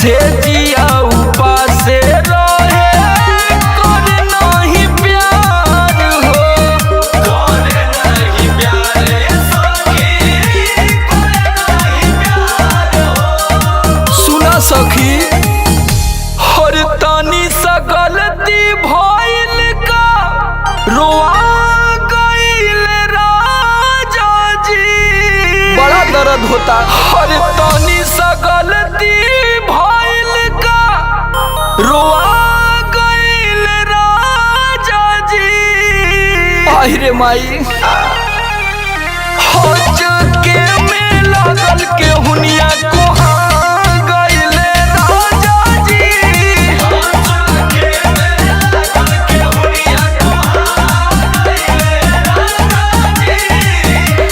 से जिया उपासे रहे करे नहीं प्यार हो, करे नहीं प्यार सखी, करे नहीं प्यार हो। सुना सखी हर तनी सा गलती भइल का रोआ गइल राजा जी, बड़ा दर्द होता। हर तनी सा गलती भइल का रोआ गइल राजा जी, आहिरे माई हज के में लागल के हुनिया कोहा गइल राजा जी, हज के में लागल के हुनिया कोहा गइल राजा जी,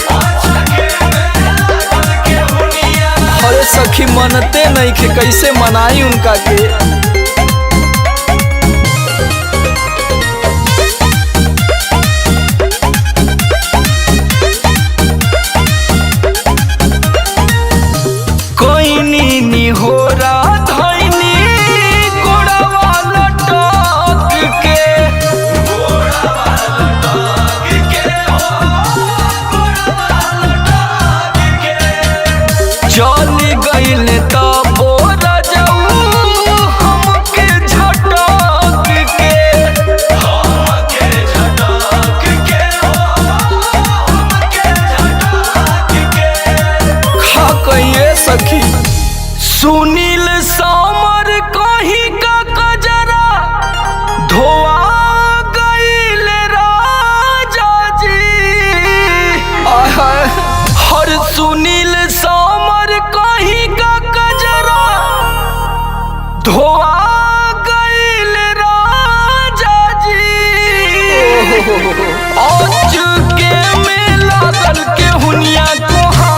हज के में लागल के हुनिया। अरे सखी मनते नहीं के कैसे मनाई उनका के। होरा धैनी गोड़वा लटक के, गोड़वा लटक के हो, गोड़वा लटक के चल गइल त बोरा जाऊ हमके झटक के, हमके झटक के हो, हमके झटक के। खा कहिए सखी सुनील सामर कहीं का कजरा धोआ गइल राजा जी, हर सुनील सामर कहीं का कजरा धोआ गइल राजा जी, आज के में लागल के हुनिया कोहा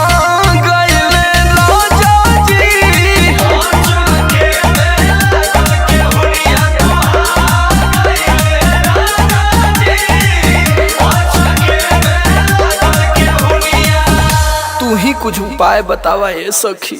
कुछ उपाय बतावा ए सखी।